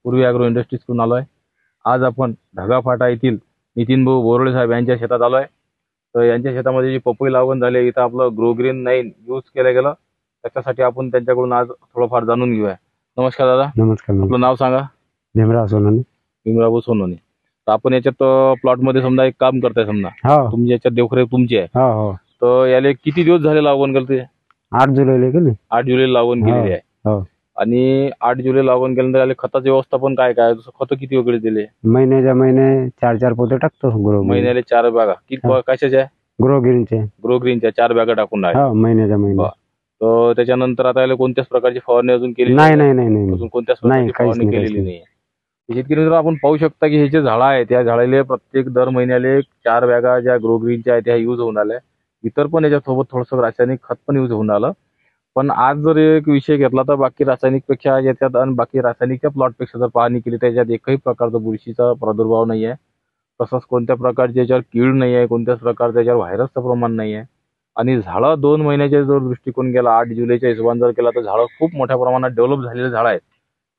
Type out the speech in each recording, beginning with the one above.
पूर्वी ॲग्रो इंडस्ट्रीजकडून आलो आहे. आज आपण ढगाफाटा येथील नितीन भाऊ बोरोळे साहेब यांच्या शेतात आलो आहे. तर यांच्या शेतामध्ये जी पपई लागवण झाली आहे, इथं आपलं ग्रोग्रीन 9 यूज केलं गेलं. त्याच्यासाठी आपण त्यांच्याकडून आज थोडंफार जाणून घेऊया. नमस्कार दादा. नमस्कार. आपलं नाव सांगा. भीमराव सोनोने. भीमराव सोनोने. तर आपण याच्यात प्लॉटमध्ये समजा एक काम करताय, समजा हो तुमची याच्यात देखरेख तुमची आहे. हो हो तर याला किती दिवस झाले लागवण करते? 8 जुलैला गेले. 8 जुलै लागवण केलेली आहे. हो आणि 8 जुलै लागवण केल्यानंतर याला खताचे व्यवस्थापन काय काय? खतं किती वेगळे दिले? महिन्याच्या महिने 4 पोते टाकतो. महिन्याला 4 बॅगा. किती कशाच्या? ग्रोग्रीनचे. ग्रोग्रीनच्या 4 बॅगा टाकून आहे. हो महिन्याच्या महिने. तर त्याच्यानंतर आता याला कोणत्याच प्रकारची फवारणी अजून केली नाही नाही नाही नाही अजून कोणत्याच प्रकारची फवारणी केलेली नाही. शेतकरी मित्र, आपण पाहू शकता की हे जे झाडं आहे त्या झाडाला प्रत्येक दर महिन्याला 4 बॅगा ज्या ग्रोग्रीनच्या आहेत त्या यूज होऊन आल्या. इतर पण याच्यासोबत थोडंसं रासायनिक खत पण यूज होऊन आलं. पण आज जर एक विषय घेतला तर बाकी रासायनिकपेक्षा याच्यात आणि बाकी रासायनिकच्या प्लॉटपेक्षा जर पाहणी केली तर याच्यात एकही प्रकारचा बुरशीचा प्रादुर्भाव नाही आहे. तसंच कोणत्या प्रकारची याच्यावर कीड नाही आहे, कोणत्याच प्रकारचं याच्यावर व्हायरसचं प्रमाण नाही आहे. आणि झाडं 2 महिन्याच्या जर दृष्टिकोन केला, 8 जुलैच्या हिशोबाने जर केला तर झाडं खूप मोठ्या प्रमाणात डेव्हलप झालेले झाडं आहेत.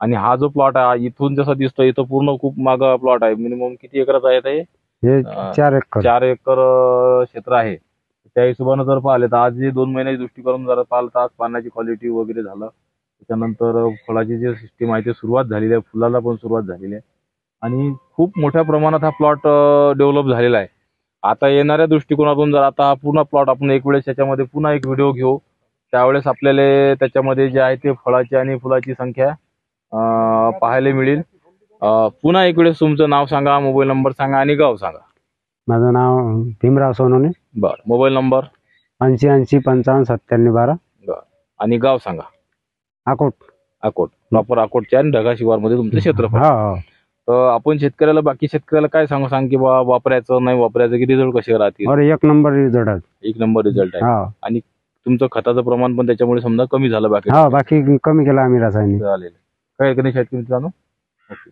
आणि हा जो प्लॉट आहे इथून जसा दिसतो इथं पूर्ण खूप मागं प्लॉट आहे. मिनिमम किती एकराचा आहे ते? 4 एकर. 4 एकर क्षेत्र आहे. त्या हिशोबानं जर पाहिले तर आज जे 2 महिन्याच्या दृष्टिकोन जर पाहिलं तर आज पाण्याची क्वालिटी वगैरे झालं. त्याच्यानंतर फळाची जी सिस्टीम आहे ती सुरुवात झालेली आहे, फुलाला पण सुरुवात झालेली आहे. आणि खूप मोठ्या प्रमाणात हा प्लॉट डेव्हलप झालेला आहे. आता येणाऱ्या दृष्टिकोनातून जर आता हा पूर्ण प्लॉट आपण एक वेळेस याच्यामध्ये पुन्हा एक व्हिडिओ घेऊ, त्यावेळेस आपल्याला त्याच्यामध्ये जे आहे ते फळाची आणि फुलाची संख्या पाहायला मिळेल. पुन्हा एक वेळेस तुमचं नाव सांगा, मोबाईल नंबर सांगा आणि गाव सांगा. माझं नाव भीमराव सोनोने. बरं. Mobile number 80 55 97 12. बरं. आणि गाव सांगा. अकोट. अकोट. प्रॉपर अकोटच्या आणि ढगा शिवारमध्ये तुमचं क्षेत्रफळ. हो. तर आपण शेतकऱ्याला, बाकी शेतकऱ्याला काय सांग की बा वापरायचं नाही वापरायचं की रिझल्ट कसे राहतील? अरे 1 नंबर रिझल्ट आहे. 1 नंबर रिझल्ट आहे. आणि तुमचं खताचं प्रमाण पण त्याच्यामुळे समजा कमी झालं. बाकी बाकी कमी केलं आम्ही रासायनिक. चालेल. काय शेतकरी मित्रांनो. ओके.